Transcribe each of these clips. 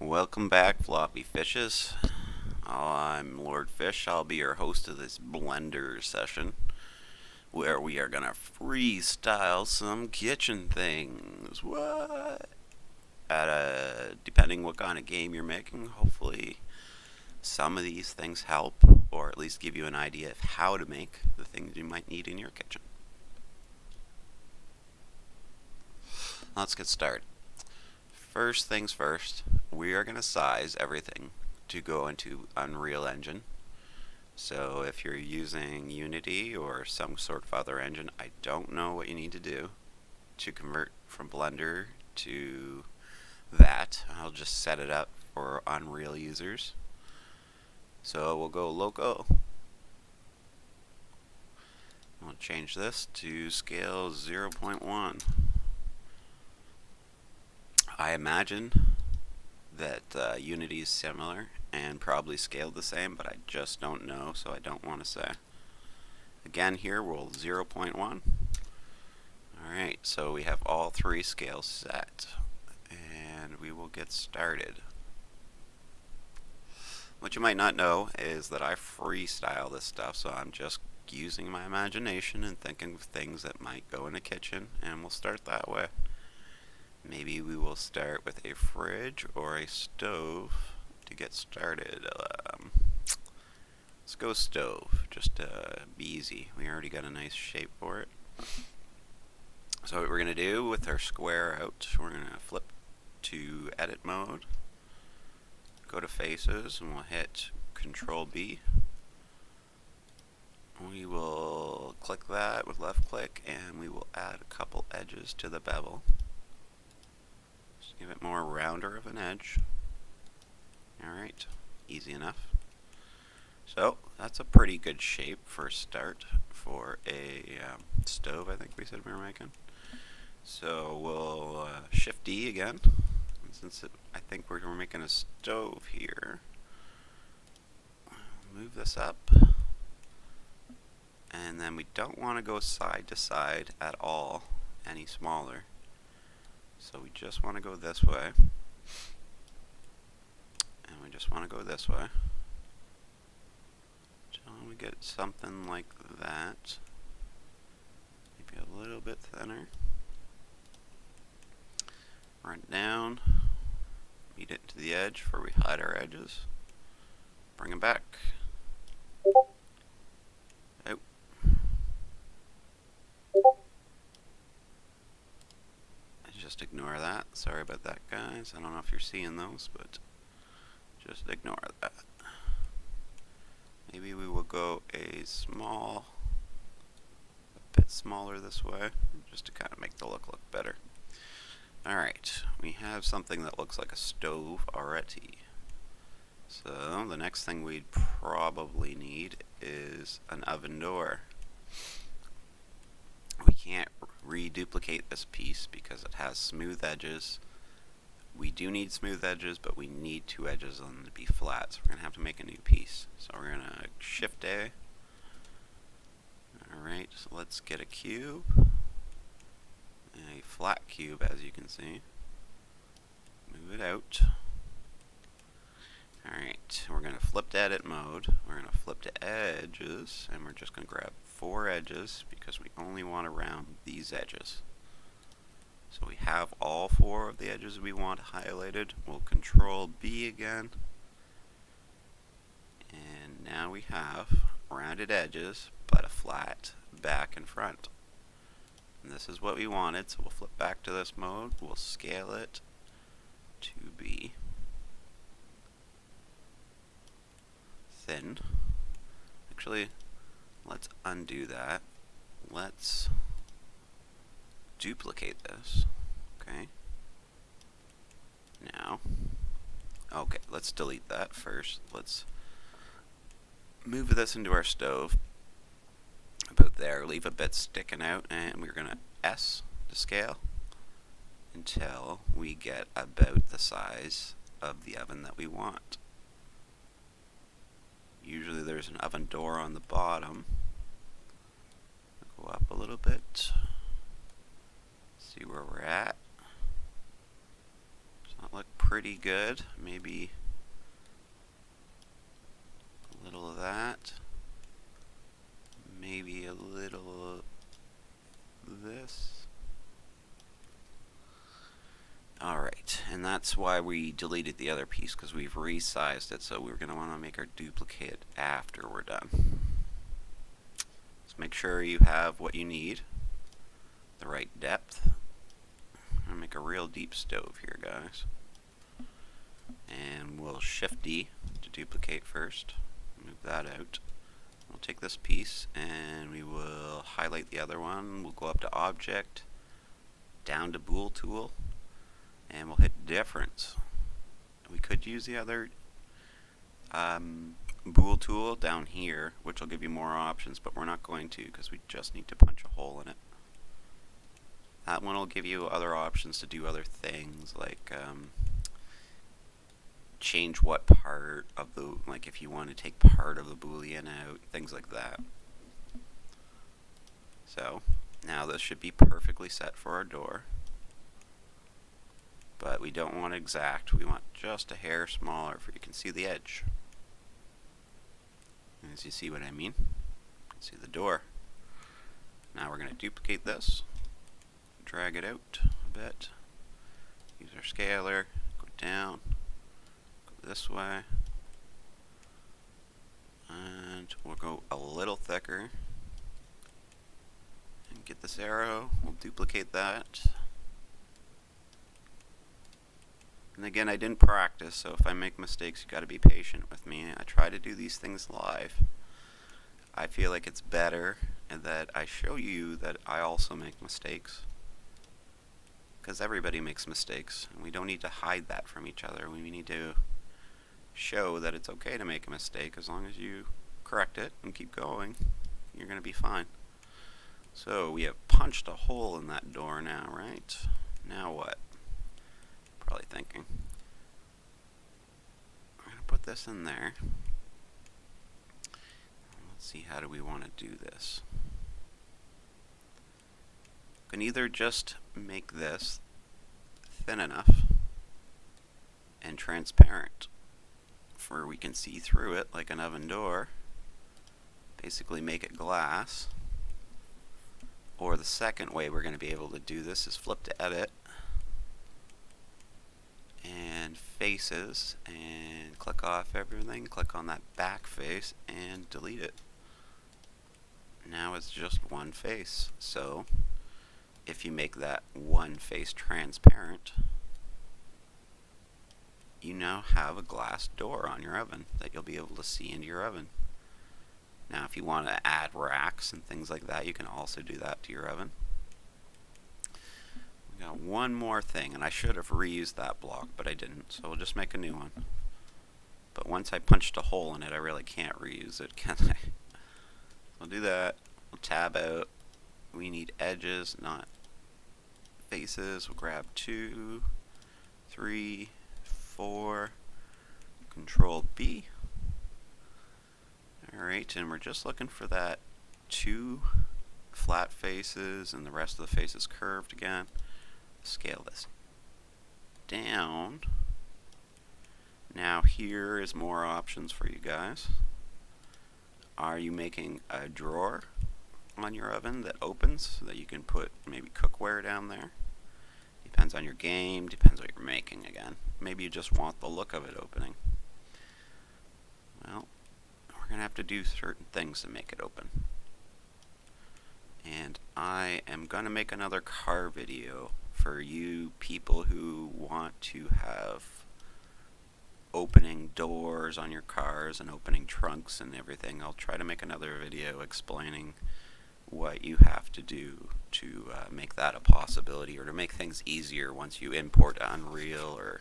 Welcome back, floppy fishes. I'm Lord Fish. I'll be your host of this Blender session where we are gonna freestyle some kitchen things. What? Depending what kind of game you're making, hopefully some of these things help, or at least give you an idea of how to make the things you might need in your kitchen. Let's get started. First things first, we are going to size everything to go into Unreal Engine. So if you're using Unity or some sort of other engine, I don't know what you need to do to convert from Blender to that. I'll just set it up for Unreal users. So we'll go local. We'll change this to scale 0.1. I imagine that Unity is similar and probably scaled the same, but I just don't know, so I don't want to say. Again, here we'll 0.1. Alright, so we have all three scales set, and we will get started. What you might not know is that I freestyle this stuff, so I'm just using my imagination and thinking of things that might go in a kitchen, and we'll start that way. Maybe we will start with a fridge or a stove to get started. Let's go stove, just to be easy. We already got a nice shape for it. So what we're going to do with our square out, we're going to flip to edit mode, go to faces, and we'll hit Control B. We will click that with left click, and we will add a couple edges to the bevel. Give it more rounder of an edge. Alright, easy enough. So, that's a pretty good shape for a start for a stove, I think we said we were making. So, we'll Shift D again. And since I think we're making a stove here, move this up. And then we don't want to go side to side at all any smaller. So we just want to go this way, and we just want to go this way. So we get something like that, maybe a little bit thinner. Run it down, meet it to the edge where we hide our edges, bring them back. Out. Just ignore that. Sorry about that, guys. I don't know if you're seeing those, but just ignore that. Maybe we will go a bit smaller this way, just to kind of make the look better. Alright, we have something that looks like a stove already. So the next thing we'd probably need is an oven door. We can't reduplicate this piece because it has smooth edges. We do need smooth edges, but we need two edges on them to be flat, so we're going to have to make a new piece. So we're going to Shift A. Alright, so let's get a cube. A flat cube, as you can see. Move it out. Alright, we're going to flip to edit mode. We're going to flip to edges, and we're just going to grab 4 edges because we only want to round these edges. So we have all 4 of the edges we want highlighted. We'll Control B again. And now we have rounded edges, but a flat back and front. And this is what we wanted, so we'll flip back to this mode. We'll scale it to be thin. Actually, let's undo that. Let's duplicate this. Okay. Now, okay, let's delete that first. Let's move this into our stove. About there, leave a bit sticking out, and we're going to S to scale until we get about the size of the oven that we want. Usually there's an oven door on the bottom. Go up a little bit. See where we're at. Does not look pretty good. Maybe a little of that. Maybe a little of this. Alright, and that's why we deleted the other piece, because we've resized it, so we're going to want to make our duplicate after we're done. So make sure you have what you need, the right depth. I'm going to make a real deep stove here, guys. And we'll Shift D to duplicate first. Move that out. We'll take this piece and we will highlight the other one. We'll go up to Object, down to Bool Tool, and we'll hit Difference. We could use the other Bool Tool down here, which will give you more options, but we're not going to because we just need to punch a hole in it. That one will give you other options to do other things, like change what part of the, like if you want to take part of the boolean out, things like that. So now this should be perfectly set for our door, but we don't want exact, we want just a hair smaller so you can see the edge. As you see what I mean, you can see the door. Now we're going to duplicate this, drag it out a bit, use our scaler, go down, go this way, and we'll go a little thicker, and get this arrow, we'll duplicate that. And again, I didn't practice, so if I make mistakes, you got to be patient with me. I try to do these things live. I feel like it's better that I show you that I also make mistakes, because everybody makes mistakes, and we don't need to hide that from each other. We need to show that it's okay to make a mistake. As long as you correct it and keep going, you're going to be fine. So we have punched a hole in that door now, right? Now what? Probably thinking, we're going to put this in there. Let's see, how do we want to do this? We can either just make this thin enough and transparent where we can see through it like an oven door, basically make it glass. Or the second way we're going to be able to do this is flip to Edit and Faces, and click off everything, click on that back face and delete it. Now it's just one face. So if you make that one face transparent, you now have a glass door on your oven that you'll be able to see into your oven. Now if you want to add racks and things like that, you can also do that to your oven. We got one more thing, and I should have reused that block, but I didn't, so we'll just make a new one. But once I punched a hole in it, I really can't reuse it, can I? We'll do that. We'll tab out. We need edges, not faces. We'll grab 2, 3, 4, Control B. Alright, and we're just looking for that 2 flat faces and the rest of the faces curved again. Scale this down. Now here is more options for you guys. Are you making a drawer on your oven that opens so that you can put maybe cookware down there? Depends on your game, depends what you're making again. Maybe you just want the look of it opening. Well, we're going to have to do certain things to make it open. And I am going to make another car video for you people who want to have opening doors on your cars and opening trunks and everything. I'll try to make another video explaining what you have to do to make that a possibility, or to make things easier once you import Unreal. Or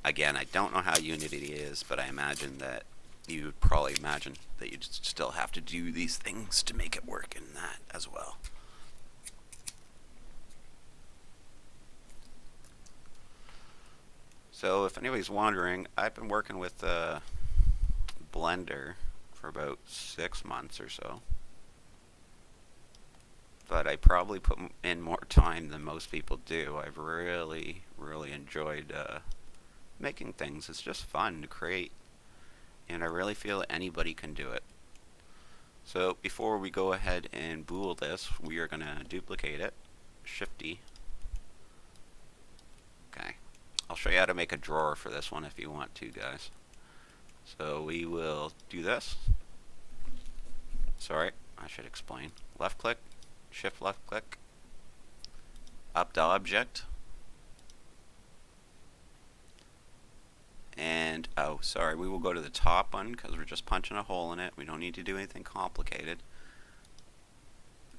again, I don't know how Unity is, but I imagine that you would probably imagine that you still have to do these things to make it work in that as well. So if anybody's wondering, I've been working with Blender for about 6 months or so. But I probably put in more time than most people do. I've really enjoyed making things. It's just fun to create, and I really feel anybody can do it. So before we go ahead and bool this, we are going to duplicate it, Shift-D. Okay, I'll show you how to make a drawer for this one if you want to, guys. So we will do this. Sorry, I should explain. Left click, Shift left click, up to object, and oh sorry, we will go to the top one because we're just punching a hole in it. We don't need to do anything complicated.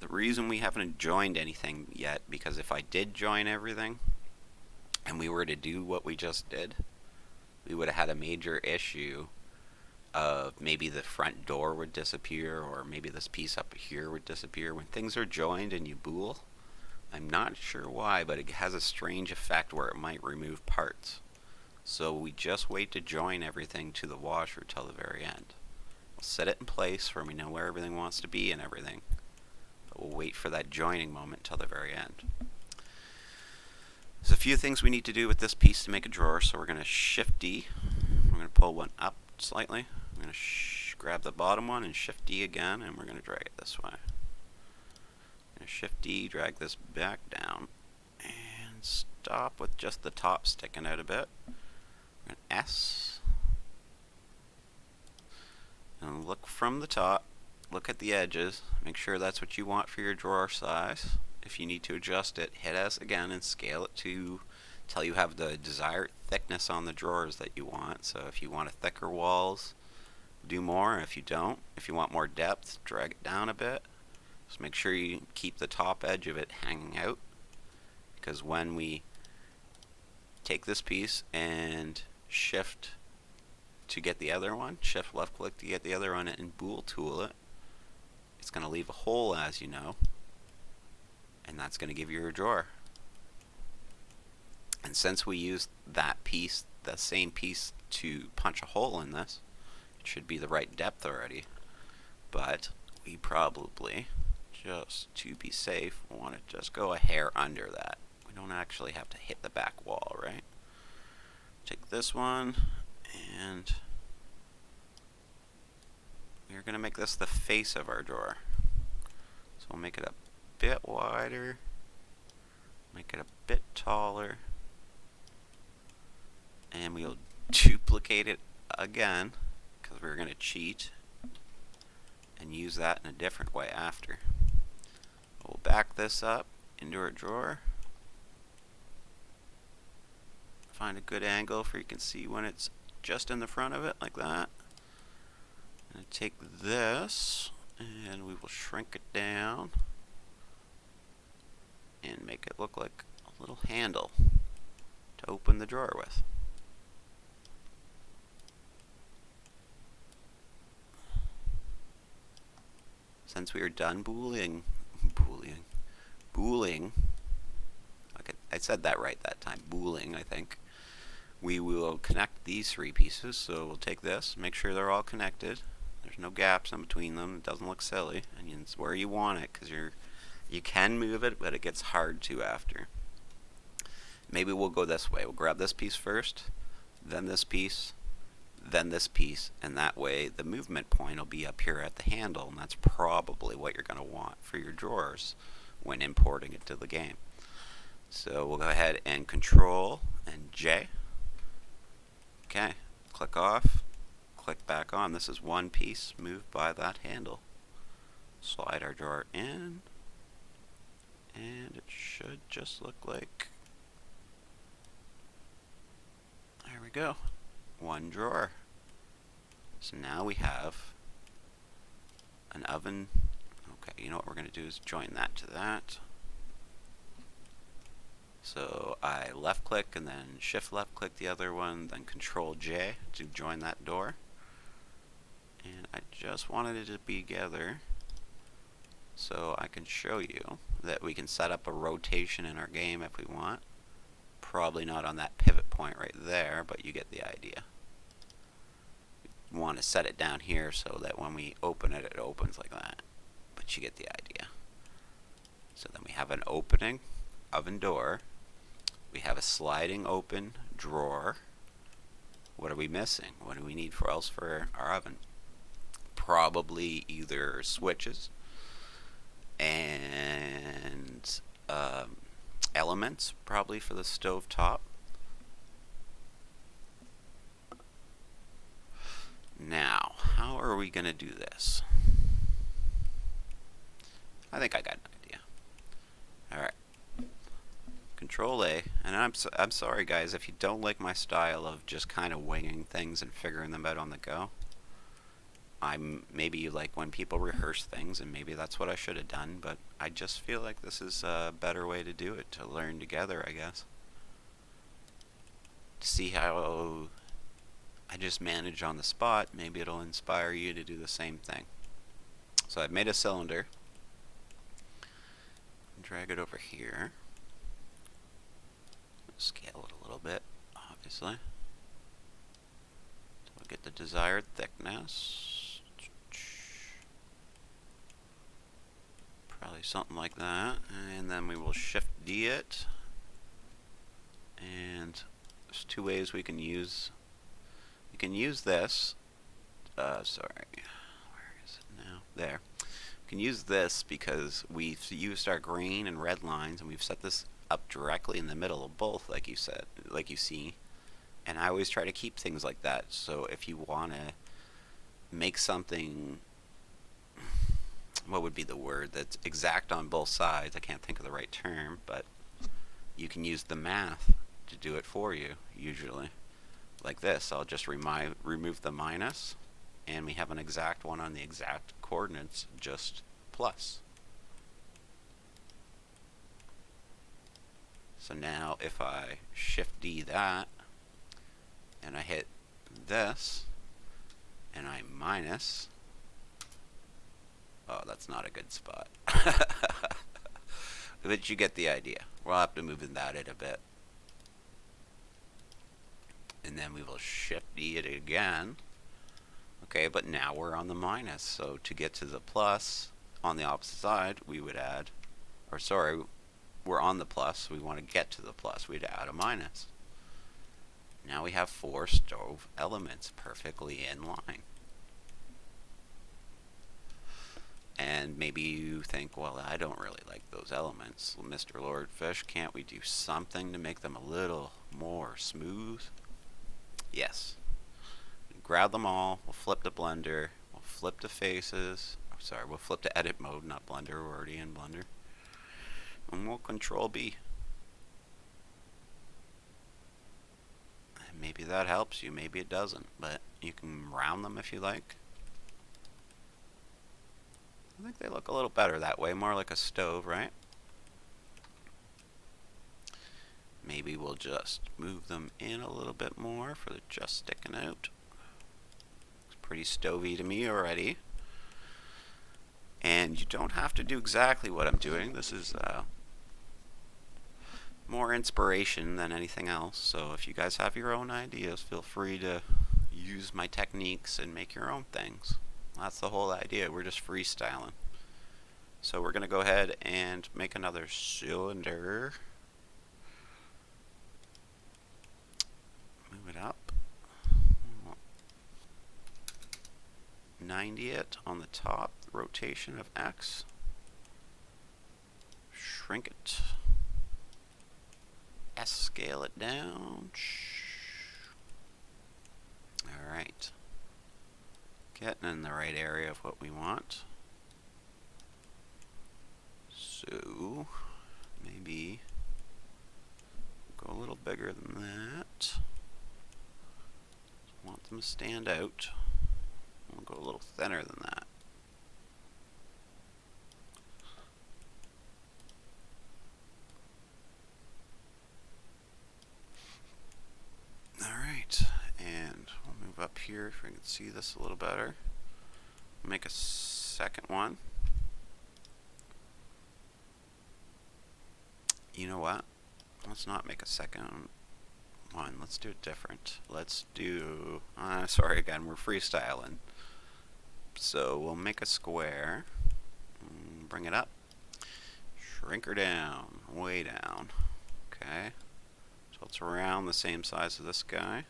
The reason we haven't joined anything yet, because if I did join everything and we were to do what we just did, we would have had a major issue of maybe the front door would disappear, or maybe this piece up here would disappear. When things are joined and you bool, I'm not sure why, but it has a strange effect where it might remove parts. So we just wait to join everything to the washer till the very end. We'll set it in place where we know where everything wants to be and everything, but we'll wait for that joining moment till the very end. There's a few things we need to do with this piece to make a drawer, so we're going to Shift-D. We're going to pull one up slightly. I'm going to grab the bottom one and Shift-D again, and we're going to drag it this way. I'm going to Shift-D, drag this back down, and stop with just the top sticking out a bit. We're going to S, and look from the top, look at the edges, make sure that's what you want for your drawer size. If you need to adjust it, hit S again and scale it to till you have the desired thickness on the drawers that you want. So if you want a thicker walls, do more. If you don't, if you want more depth, drag it down a bit. Just make sure you keep the top edge of it hanging out, because when we take this piece and shift to get the other one, shift left click to get the other one, and bool tool it, it's going to leave a hole, as you know, and that's going to give you your drawer. And since we used that piece, the same piece, to punch a hole in this, it should be the right depth already. But we probably, just to be safe, want to just go a hair under that. We don't actually have to hit the back wall, right? Take this one, and we're going to make this the face of our drawer. So we'll make it a bit wider, make it a bit taller, and we'll duplicate it again because we're going to cheat and use that in a different way after. We'll back this up into our drawer, find a good angle for you can see when it's just in the front of it like that, and take this and we will shrink it down and make it look like a little handle to open the drawer with. Since we are done booling, okay, I said that right that time, booling, I think, we will connect these three pieces. So we'll take this, make sure they're all connected, there's no gaps in between them, it doesn't look silly, and it's where you want it, because you can move it, but it gets hard to after. Maybe we'll go this way, we'll grab this piece first, then this piece, then this piece, and that way the movement point will be up here at the handle, and that's probably what you're going to want for your drawers when importing it to the game. So we'll go ahead and Control and J. Okay, click off, click back on. This is one piece moved by that handle. Slide our drawer in, and it should just look like, there we go, one drawer. So now we have an oven. Okay, you know what we're going to do is join that to that. So I left click and then shift left click the other one, then Control J to join that door. And I just wanted it to be together so I can show you that we can set up a rotation in our game if we want. Probably not on that pivot point right there, but you get the idea. We want to set it down here so that when we open it, it opens like that. But you get the idea. So then we have an opening oven door. We have a sliding open drawer. What are we missing? What do we need for else for our oven? Probably either switches and elements, probably for the stove top. Now, how are we going to do this? I think I got an idea. Alright. Control A, and I'm sorry guys if you don't like my style of just kind of winging things and figuring them out on the go. Maybe you like when people rehearse things, and maybe that's what I should have done, but I just feel like this is a better way to do it, to learn together, I guess. To see how I just manage on the spot, maybe it'll inspire you to do the same thing. So I've made a cylinder. Drag it over here. Scale it a little bit, obviously. So we'll get the desired thickness. Probably something like that. And then we will Shift D it. And there's two ways we can use. You can use this. Sorry. Where is it now? There. We can use this because we've used our green and red lines, and we've set this up directly in the middle of both, like you said, like you see. And I always try to keep things like that. So if you want to make something, what would be the word, that's exact on both sides, I can't think of the right term, but you can use the math to do it for you, usually. Like this, I'll just remove the minus, and we have an exact one on the exact coordinates, just plus. So now if I Shift D that, and I hit this, and I minus, oh, that's not a good spot. But you get the idea. We'll have to move that in a bit. And then we will Shift D it again. Okay, but now we're on the minus. So to get to the plus on the opposite side, we would add, or sorry, we're on the plus. We want to get to the plus. We'd add a minus. Now we have 4 stove elements perfectly in line. And maybe you think, well, I don't really like those elements. Well, Mr. Lord Fish, can't we do something to make them a little more smooth? Yes. Grab them all, we'll flip to Blender, we'll flip to Faces, sorry, we'll flip to Edit Mode, not Blender, we're already in Blender. And we'll Control B. And maybe that helps you, maybe it doesn't, but you can round them if you like. I think they look a little better that way, more like a stove, right? Maybe we'll just move them in a little bit more for the just sticking out. It's pretty stovey to me already. And you don't have to do exactly what I'm doing. This is more inspiration than anything else. So if you guys have your own ideas, feel free to use my techniques and make your own things. That's the whole idea. We're just freestyling. So we're going to go ahead and make another cylinder. Move it up. 90 it on the top, rotation of X. Shrink it. S scale it down. Alright. Getting in the right area of what we want. So, maybe go a little bigger than that. Want them to stand out. We'll go a little thinner than that. Alright, and we'll move up here if we can see this a little better. Make a second one. You know what? Let's not make a second one. Let's do it different. Let's do... sorry again, we're freestyling. So we'll make a square. Bring it up. Shrink her down. Way down. Okay. So it's around the same size as this guy.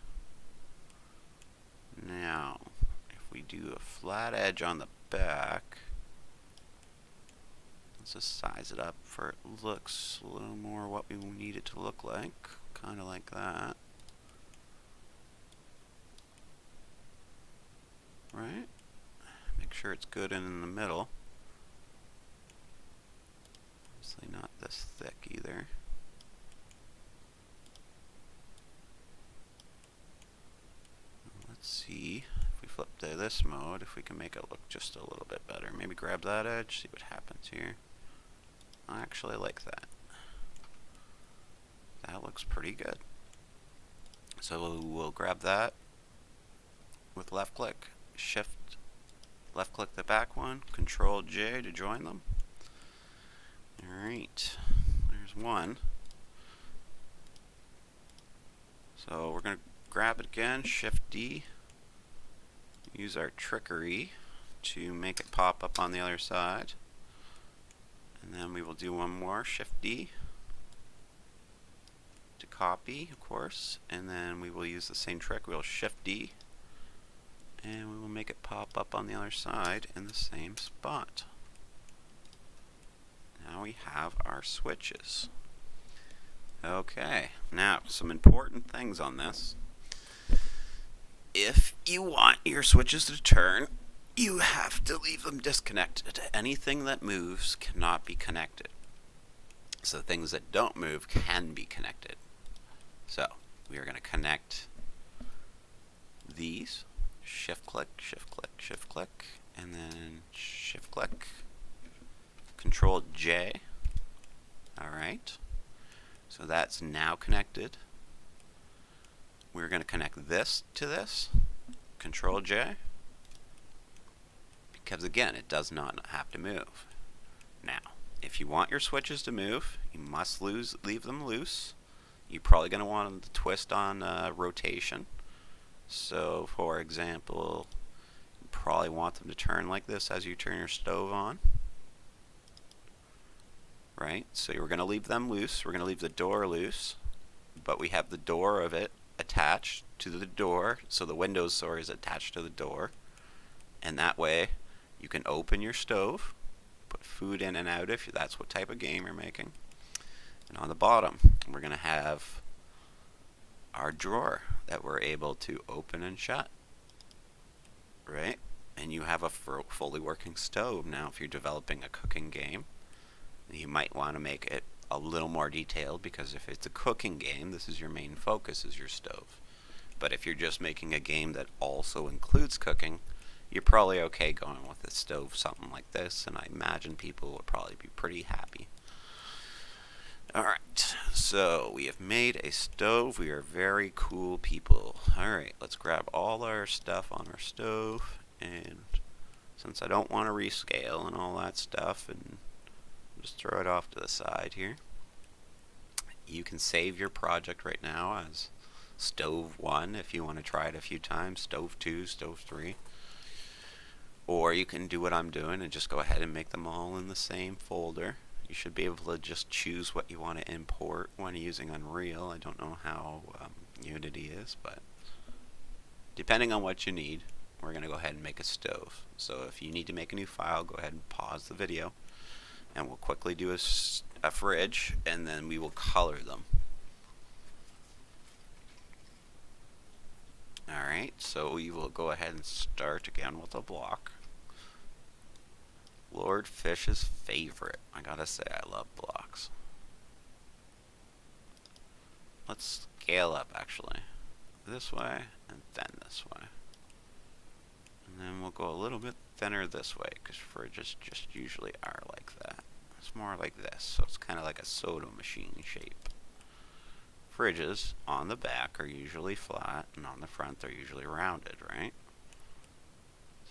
Now, if we do a flat edge on the back, let's just size it up for it looks a little more what we need it to look like. Kind of like that. Right? Make sure it's good and in the middle. Obviously not this thick either. Let's see if we flip to this mode, if we can make it look just a little bit better. Maybe grab that edge, see what happens here. I actually like that. That looks pretty good. So we'll grab that with left click, shift, left click the back one, Control J to join them. Alright, there's one. So we're going to grab it again, Shift D, use our trickery to make it pop up on the other side. And then we will do one more, Shift D, to copy, of course. And then we will use the same trick, we'll Shift D, and we will make it pop up on the other side in the same spot. Now we have our switches. Okay, now some important things on this. If you want your switches to turn, you have to leave them disconnected. Anything that moves cannot be connected. So things that don't move can be connected. So we are going to connect these. Shift click, shift click, shift click, and then shift click. Control J. Alright. So that's now connected. We're going to connect this to this. Control J. Because again, it does not have to move. Now, if you want your switches to move, you must leave them loose. You're probably going to want them to twist on rotation. So, for example, you probably want them to turn like this as you turn your stove on. Right? So we're going to leave them loose. We're going to leave the door loose. But we have the door of it attached to the door. So the Windows door is attached to the door. And that way, you can open your stove, put food in and out if that's what type of game you're making. And on the bottom, we're going to have our drawer that we're able to open and shut. Right? And you have a fully working stove. Now, if you're developing a cooking game, you might want to make it a little more detailed, because if it's a cooking game, this is your main focus, is your stove. But if you're just making a game that also includes cooking, you're probably okay going with a stove, something like this, and I imagine people will probably be pretty happy. Alright, so we have made a stove. We are very cool people. Alright, let's grab all our stuff on our stove, and since I don't want to rescale and all that stuff, and just throw it off to the side here, you can save your project right now as stove 1 if you want to try it a few times, stove 2, stove 3. Or you can do what I'm doing and just go ahead and make them all in the same folder. You should be able to just choose what you want to import when using Unreal. I don't know how Unity is, but depending on what you need, we're going to go ahead and make a stove. So if you need to make a new file, go ahead and pause the video, and we'll quickly do a fridge, and then we will color them. Alright, so we will go ahead and start again with a block. Lord Fish's favorite. I gotta say, I love blocks. Let's scale up, actually. This way, and then this way. And then we'll go a little bit thinner this way, because fridges just usually are like that. It's more like this, so it's kind of like a soda machine shape. Fridges on the back are usually flat, and on the front they're usually rounded, right?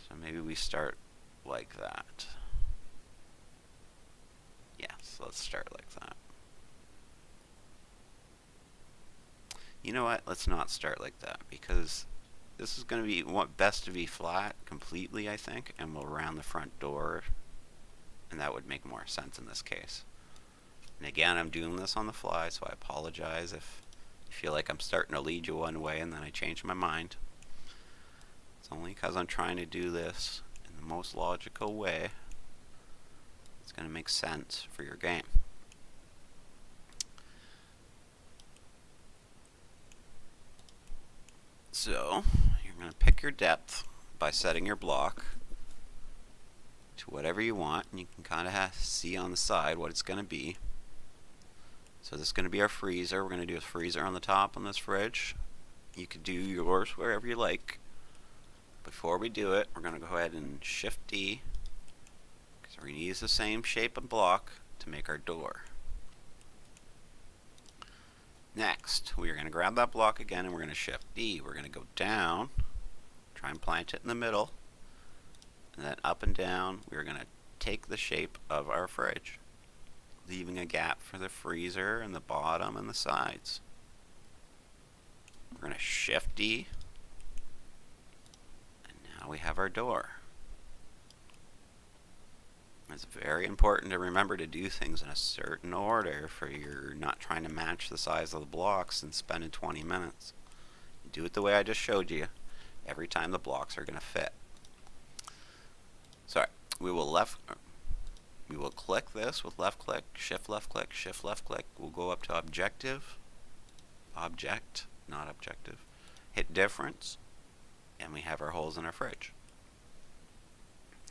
So maybe we start like that. Yes, let's start like that. You know what? Let's not start like that, because this is going to be best to be flat completely, I think, and we'll round the front door, and that would make more sense in this case. And again, I'm doing this on the fly, so I apologize if you feel like I'm starting to lead you one way and then I change my mind. only because I'm trying to do this in the most logical way. It's going to make sense for your game. So, you're going to pick your depth by setting your block to whatever you want, and you can kind of see on the side what it's going to be. So this is going to be our freezer. We're going to do a freezer on the top on this fridge. You could do yours wherever you like. Before we do it, we're going to go ahead and Shift D, because we're going to use the same shape and block to make our door. Next, we are going to grab that block again and we're going to Shift D. We're going to go down, try and plant it in the middle, and then up and down. We're going to take the shape of our fridge, leaving a gap for the freezer and the bottom and the sides. We're going to Shift D, and now we have our door. It's very important to remember to do things in a certain order for you're not trying to match the size of the blocks and spending 20 minutes. You do it the way I just showed you. Every time the blocks are going to fit. Sorry, we will click this with left click, shift left click, shift left click. We'll go up to objective, object, not objective, hit difference, and we have our holes in our fridge.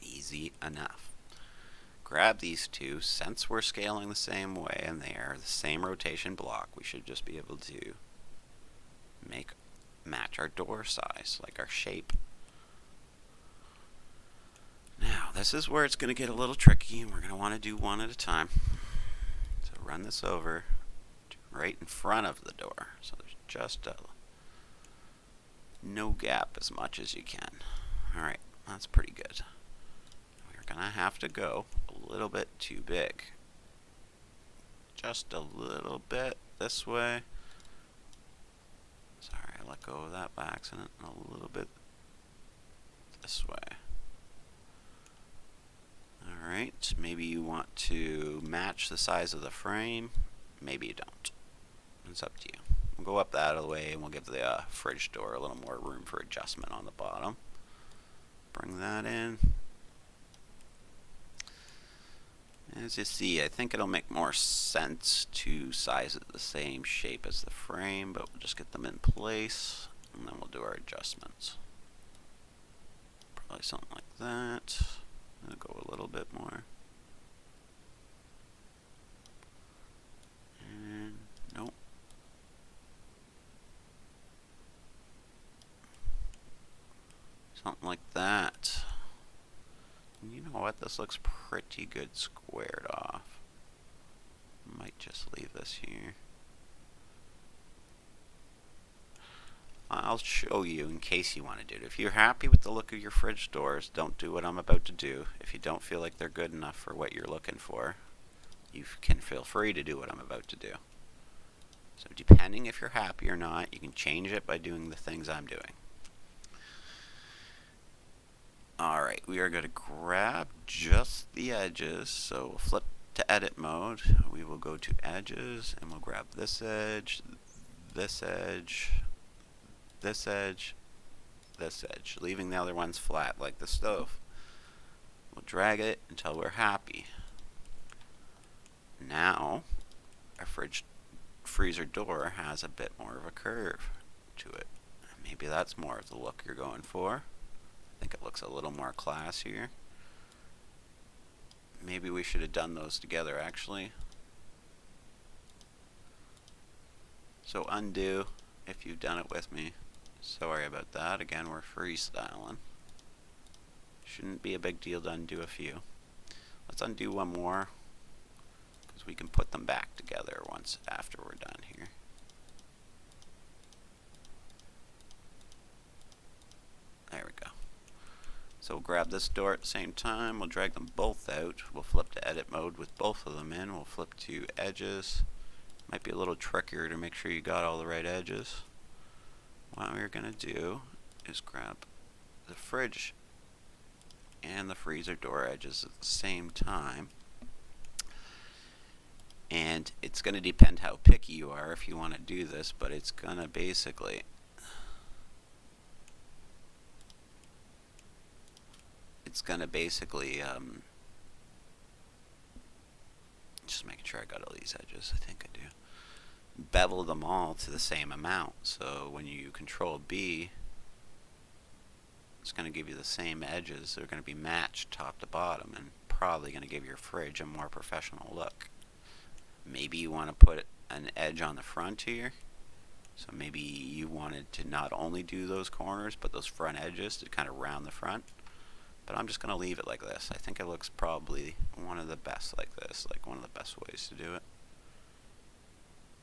Easy enough. Grab these two. Since we're scaling the same way and they are the same rotation block, we should just be able to match our door size, like our shape. Now, this is where it's going to get a little tricky, and we're going to want to do one at a time. So run this over to right in front of the door, so there's just no gap as much as you can. Alright, that's pretty good. We're going to have to go a little bit too big. Just a little bit this way. Sorry, I let go of that by accident. A little bit this way. Alright, maybe you want to match the size of the frame. Maybe you don't. It's up to you. We'll go up that way and we'll give the fridge door a little more room for adjustment on the bottom. Bring that in. As you see, I think it'll make more sense to size it the same shape as the frame, but we'll just get them in place, and then we'll do our adjustments. Probably something like that. I'll go a little bit more. And nope. Something like that. You know what? This looks pretty good squared off. Might just leave this here. I'll show you in case you want to do it. If you're happy with the look of your fridge doors, don't do what I'm about to do. If you don't feel like they're good enough for what you're looking for, you can feel free to do what I'm about to do. So depending if you're happy or not, you can change it by doing the things I'm doing. Alright, we are going to grab just the edges, so we'll flip to edit mode. We will go to edges, and we'll grab this edge, this edge, this edge, this edge, leaving the other ones flat like the stove. We'll drag it until we're happy. Now, our freezer door has a bit more of a curve to it. Maybe that's more of the look you're going for. I think it looks a little more classier. Maybe we should have done those together actually. So undo if you've done it with me. Sorry about that. Again, we're freestyling. Shouldn't be a big deal to undo a few. Let's undo one more, because we can put them back together once after we're done here. There we go. So we'll grab this door at the same time, we'll drag them both out, we'll flip to edit mode with both of them in, we'll flip to edges. Might be a little trickier to make sure you got all the right edges. What we're going to do is grab the fridge and the freezer door edges at the same time. And it's going to depend how picky you are if you want to do this, but it's going to basically it's gonna basically just making sure I got all these edges. I think I do. Bevel them all to the same amount. So when you control B, it's going to give you the same edges. They're going to be matched top to bottom, and probably going to give your fridge a more professional look. Maybe you want to put an edge on the front here. So maybe you wanted to not only do those corners, but those front edges to kind of round the front. But I'm just going to leave it like this. I think it looks probably one of the best like this, like one of the best ways to do it.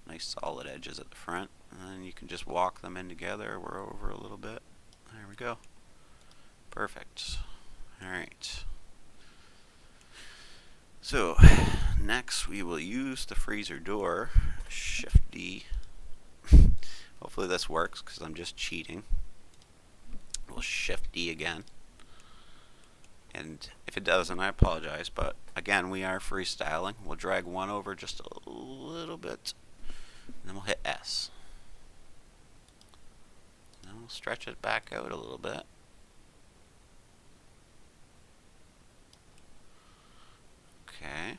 Nice solid edges at the front, and then you can just walk them in together. We're over a little bit. There we go. Perfect. Alright. So, next we will use the freezer door. Shift D. Hopefully this works, because I'm just cheating. We'll Shift D again. And if it doesn't, I apologize, but again, we are freestyling. We'll drag one over just a little bit, and then we'll hit S. And then we'll stretch it back out a little bit. Okay.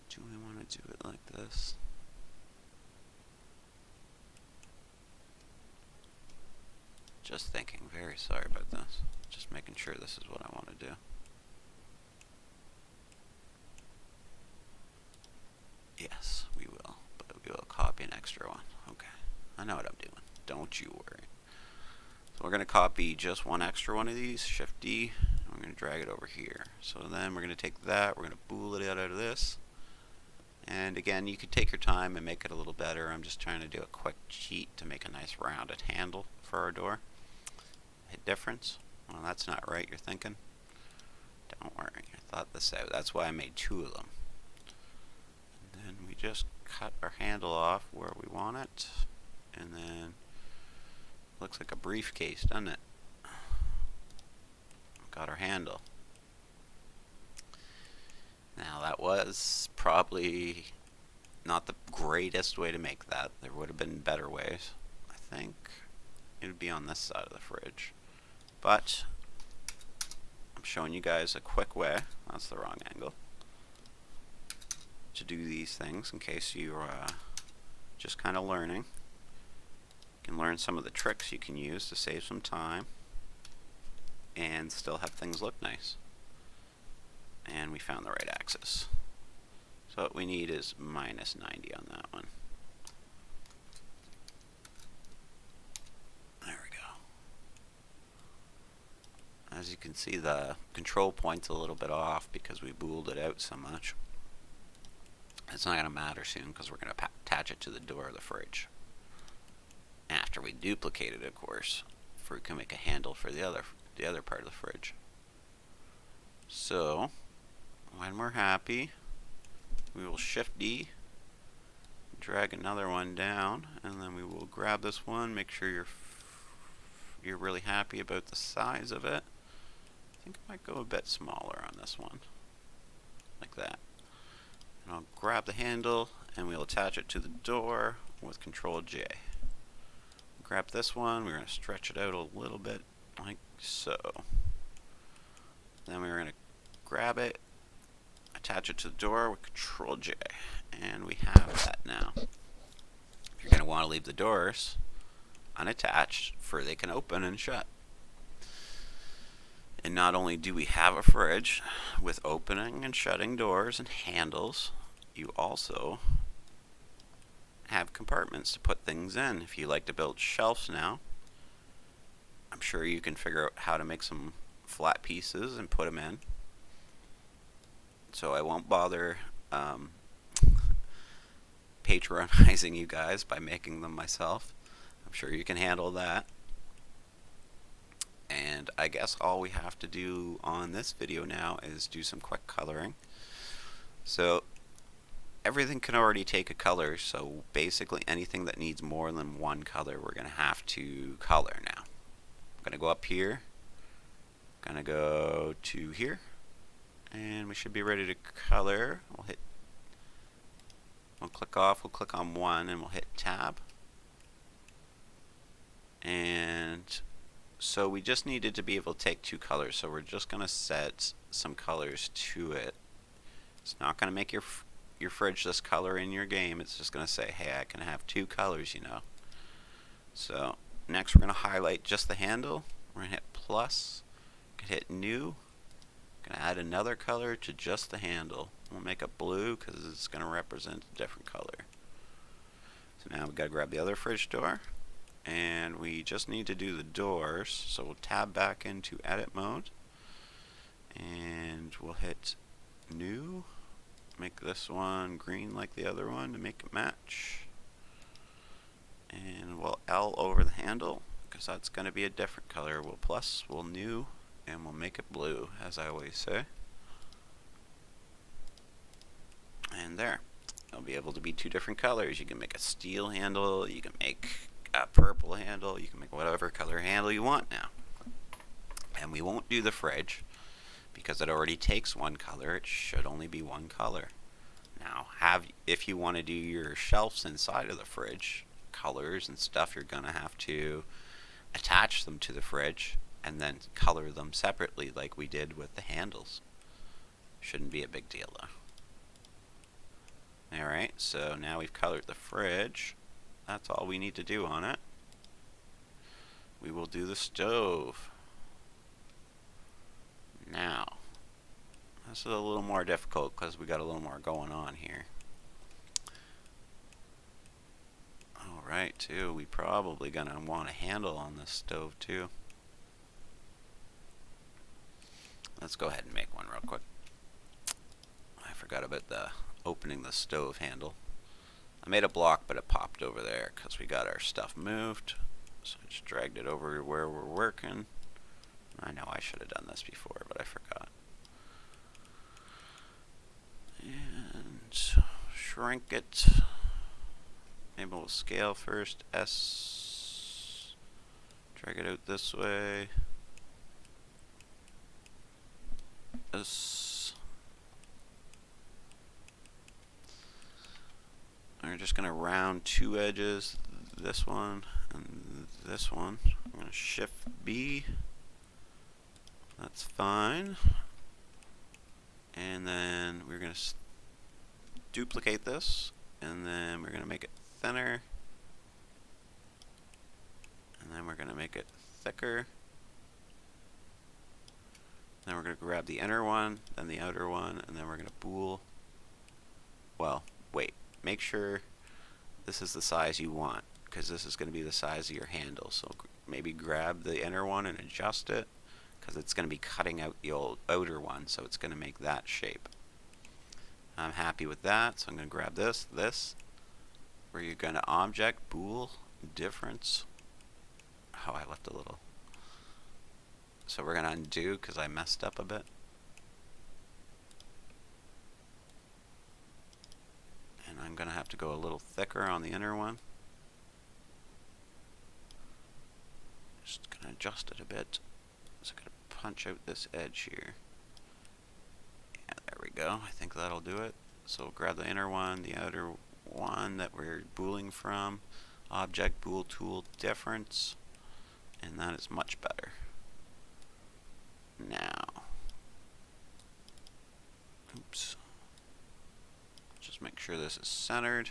Do we want to do it like this? Just thinking, very sorry about this. Just making sure this is what I want to do. Yes, we will, but we will copy an extra one. Okay, I know what I'm doing. Don't you worry. So we're going to copy just one extra one of these, Shift D, and we're going to drag it over here. So then we're going to take that, we're going to bool it out of this. And again, you could take your time and make it a little better. I'm just trying to do a quick cheat to make a nice rounded handle for our door. Hit difference. Well, that's not right, you're thinking. Don't worry, I thought this out. That's why I made two of them. And then we just cut our handle off where we want it. And then, looks like a briefcase, doesn't it? Got our handle. Now that was probably not the greatest way to make that. There would have been better ways. I think it would be on this side of the fridge. But I'm showing you guys a quick way, that's the wrong angle, to do these things in case you're just kind of learning. You can learn some of the tricks you can use to save some time and still have things look nice. And we found the right axis. So what we need is minus 90 on that one. There we go. As you can see, the control point's a little bit off because we booled it out so much. It's not going to matter soon because we're going to attach it to the door of the fridge. After we duplicate it, of course, for we can make a handle for the other part of the fridge. So when we're happy, we will Shift D, drag another one down, and then we will grab this one, make sure you're really happy about the size of it. I think I might go a bit smaller on this one, like that. And I'll grab the handle and we'll attach it to the door with Control J. Grab this one, we're going to stretch it out a little bit like so. Then we're going to grab it, attach it to the door with Control J, and we have that now. You're going to want to leave the doors unattached for they can open and shut. And not only do we have a fridge with opening and shutting doors and handles, you also have compartments to put things in. If you like to build shelves now, I'm sure you can figure out how to make some flat pieces and put them in. So I won't bother patronizing you guys by making them myself. I'm sure you can handle that. And I guess all we have to do on this video now is do some quick coloring. So everything can already take a color, so basically anything that needs more than one color we're going to have to color now. I'm going to go up here, going to go to here, and we should be ready to color. We'll click off, we'll click on one, and we'll hit tab. And And so we just needed to be able to take 2 colors, so we're just going to set some colors to it. It's not going to make your fridge this color in your game. It's just going to say, hey, I can have 2 colors, you know. So next we're going to highlight just the handle. We're going to hit plus, hit new. I'm going to add another color to just the handle. We'll make it blue because it's going to represent a different color. So now we've got to grab the other fridge door, and we just need to do the doors. So we'll tab back into edit mode, and we'll hit new. Make this one green like the other one to make it match. And we'll L over the handle because that's going to be a different color. We'll plus, we'll new, and we'll make it blue, as I always say. And there. It'll be able to be 2 different colors. You can make a steel handle, you can make a purple handle, you can make whatever color handle you want now. And we won't do the fridge because it already takes 1 color. It should only be 1 color. Now, if you want to do your shelves inside of the fridge, colors and stuff, you're going to have to attach them to the fridge and then color them separately like we did with the handles. Shouldn't be a big deal though. Alright, so now we've colored the fridge. That's all we need to do on it. We will do the stove. Now, this is a little more difficult because we got a little more going on here. Alright, too, we probably gonna want a handle on this stove too. Let's go ahead and make one real quick. I forgot about the opening the stove handle. I made a block, but it popped over there because we got our stuff moved. So I just dragged it over where we're working. I know I should have done this before, but I forgot. And shrink it. Maybe we'll scale first. S. Drag it out this way. S. We're just going to round 2 edges, this one and this one. I'm going to shift B. That's fine. And then we're going to duplicate this, and then we're going to make it thinner. And then we're going to make it thicker. Then we're going to grab the inner one, then the outer one, and then we're going to bool. Well, wait. Make sure this is the size you want, because this is going to be the size of your handle. So maybe grab the inner one and adjust it, because it's going to be cutting out the outer one, so it's going to make that shape. I'm happy with that, so I'm going to grab this, where you're going to object, bool, difference. Oh, I left a little. So we're going to undo, because I messed up a bit. I'm going to have to go a little thicker on the inner one. Just going to adjust it a bit. So I'm going to punch out this edge here. Yeah, there we go. I think that'll do it. So we'll grab the inner one, the outer one that we're booling from. Object, bool tool, difference. And that is much better. Now. Oops. Just make sure this is centered.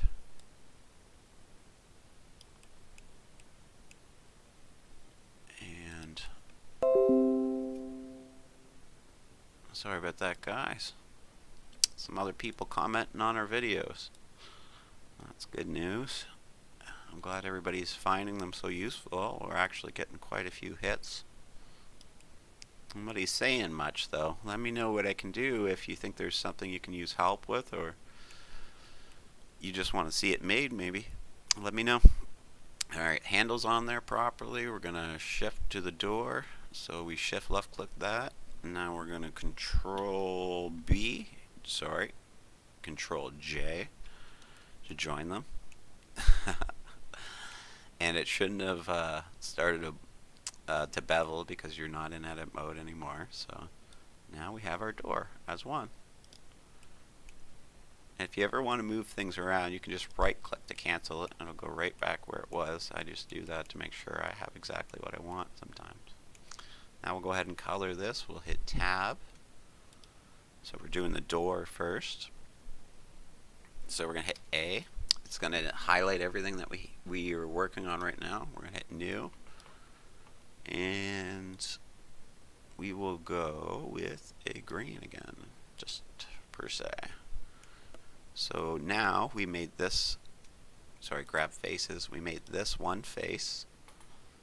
And sorry about that, guys. Some other people commenting on our videos. That's good news. I'm glad everybody's finding them so useful. We're actually getting quite a few hits. Nobody's saying much though. Let me know what I can do if you think there's something you can use help with, or you just want to see it made, maybe. Let me know. Alright, handles on there properly. We're going to shift to the door. So we shift left click that. Now we're going to control B. Sorry. Control J to join them. And it shouldn't have started to bevel because you're not in edit mode anymore. So now we have our door as one. And if you ever want to move things around, you can just right click to cancel it and it'll go right back where it was. I just do that to make sure I have exactly what I want sometimes. Now we'll go ahead and color this. We'll hit tab. So we're doing the door first. So we're going to hit A. It's going to highlight everything that we are working on right now. We're going to hit new. And we will go with a green again, just per se. So now we made this, grab faces. We made this one face.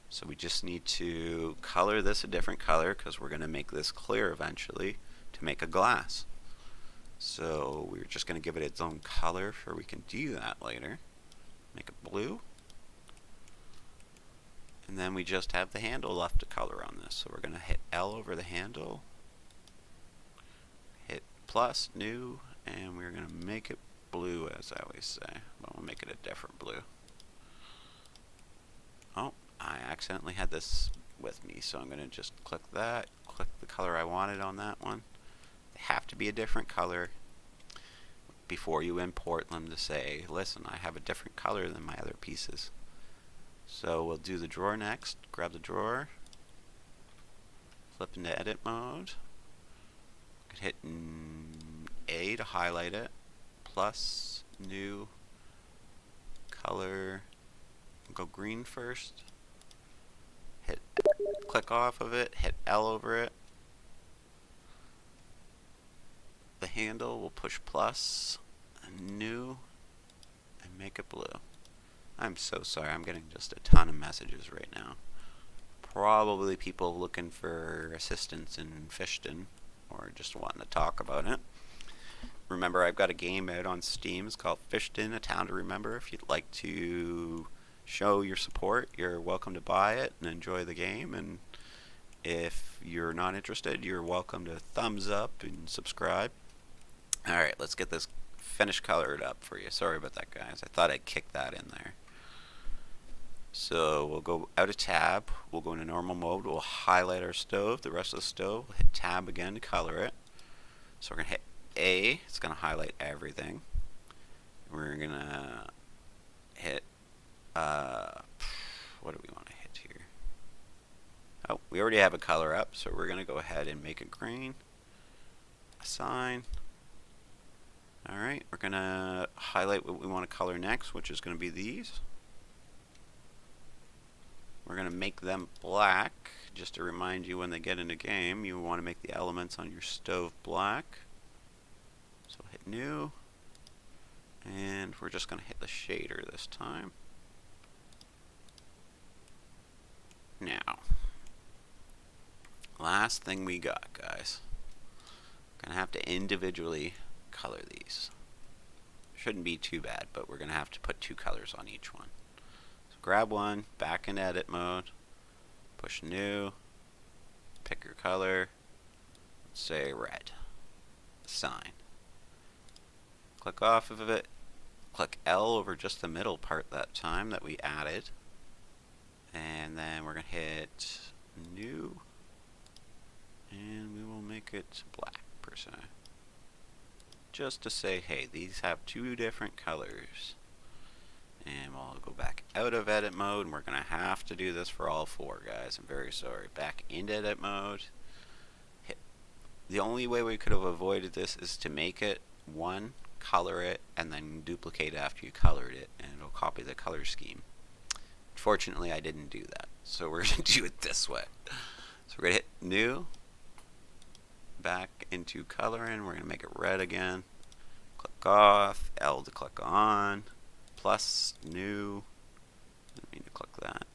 So we just need to color this a different color because we're going to make this clear eventually to make a glass. So we're just going to give it its own color so we can do that later. Make it blue. And then we just have the handle left to color on this. So we're going to hit L over the handle, hit plus, new, and we're going to make it blue, as I always say. But we'll make it a different blue. Oh, I accidentally had this with me, so I'm going to just click that, click the color I wanted on that one. They have to be a different color before you import them to say, listen, I have a different color than my other pieces. So we'll do the drawer next. Grab the drawer, flip into edit mode, hit A to highlight it, plus, new, color, go green first, hit, click off of it, hit L over it. The handle will push plus, new, and make it blue. I'm so sorry, I'm getting just a ton of messages right now. Probably people looking for assistance in Fishton, or just wanting to talk about it. Remember, I've got a game out on Steam. It's called Fishton, A Town to Remember. If you'd like to show your support, you're welcome to buy it and enjoy the game. And if you're not interested, you're welcome to thumbs up and subscribe. Alright, let's get this finished colored up for you. Sorry about that, guys. I thought I'd kick that in there. So we'll go out of tab, we'll go into normal mode, we'll highlight our stove, the rest of the stove, we'll hit tab again to color it. So we're going to hit A, it's going to highlight everything. We're going to hit, what do we want to hit here? Oh, we already have a color up, so we're going to go ahead and make it green. Assign. Alright, we're going to highlight what we want to color next, which is going to be these. We're going to make them black, just to remind you when they get in the game, you want to make the elements on your stove black. So hit new, and we're just going to hit the shader this time. Now, last thing we got, guys. We're going to have to individually color these. Shouldn't be too bad, but we're going to have to put 2 colors on each one. Grab one, back in edit mode, push new, pick your color, let's say red, assign. Click off of it, click L over just the middle part that time that we added, and then we're going to hit new, and we will make it black per se. Just to say, hey, these have 2 different colors. And we'll go back out of edit mode, and we're going to have to do this for all 4, guys. I'm very sorry. Back into edit mode. The only way we could have avoided this is to make it, one, color it, and then duplicate after you colored it, and it'll copy the color scheme. Fortunately, I didn't do that, so we're going to do it this way. So we're going to hit new, back into color, and we're going to make it red again. Click off, L to click on. Plus, new, didn't mean to click that,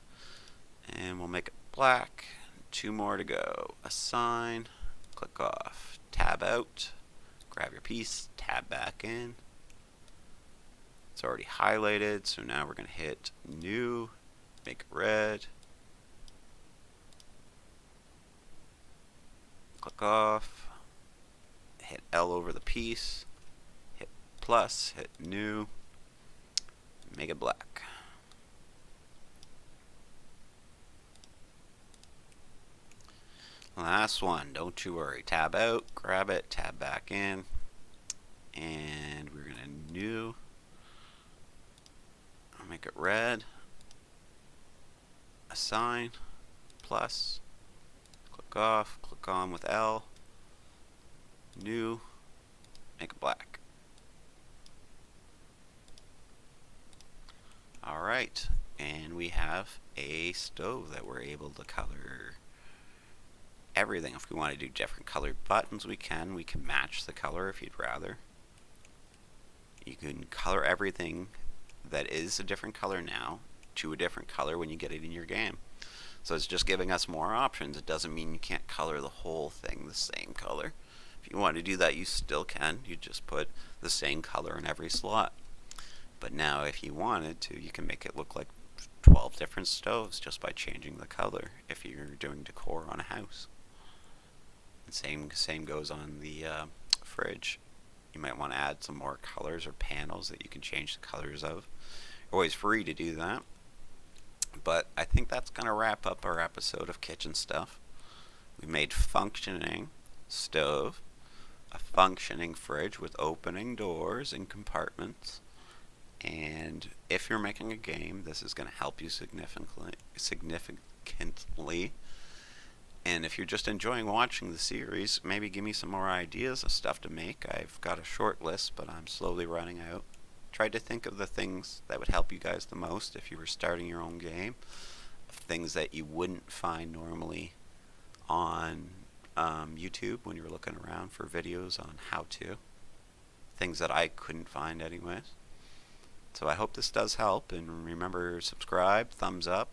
and we'll make it black, 2 more to go, assign, click off, tab out, grab your piece, tab back in, it's already highlighted, so now we're going to hit new, make it red, click off, hit L over the piece, hit plus, hit new, make it black. Last one, don't you worry. Tab out, grab it, tab back in, and we're going to new. I'll make it red. Assign, plus, click off, click on with L, new, make it black. Alright, and we have a stove that we're able to color everything. If we want to do different colored buttons, we can match the color if you'd rather. You can color everything that is a different color now to a different color when you get it in your game. So it's just giving us more options. It doesn't mean you can't color the whole thing the same color. If you want to do that, you still can. You just put the same color in every slot. But now if you wanted to, you can make it look like 12 different stoves just by changing the color if you're doing decor on a house. And same goes on the fridge. You might want to add some more colors or panels that you can change the colors of. Always free to do that. But I think that's going to wrap up our episode of kitchen stuff. We made functioning stove, a functioning fridge with opening doors and compartments. And if you're making a game, this is going to help you significantly. And if you're just enjoying watching the series, maybe give me some more ideas of stuff to make. I've got a short list, but I'm slowly running out. Tried to think of the things that would help you guys the most if you were starting your own game. Things that you wouldn't find normally on YouTube when you were looking around for videos on how to. Things that I couldn't find anyways. So I hope this does help, and remember, subscribe, thumbs up,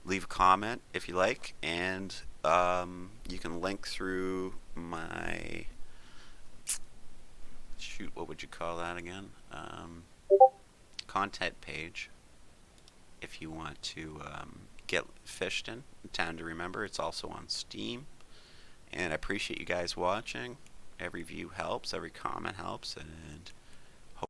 leave a comment if you like, and you can link through my, shoot, what would you call that again? Content page if you want to get fished in. Time to remember, it's also on Steam. And I appreciate you guys watching. Every view helps, every comment helps, and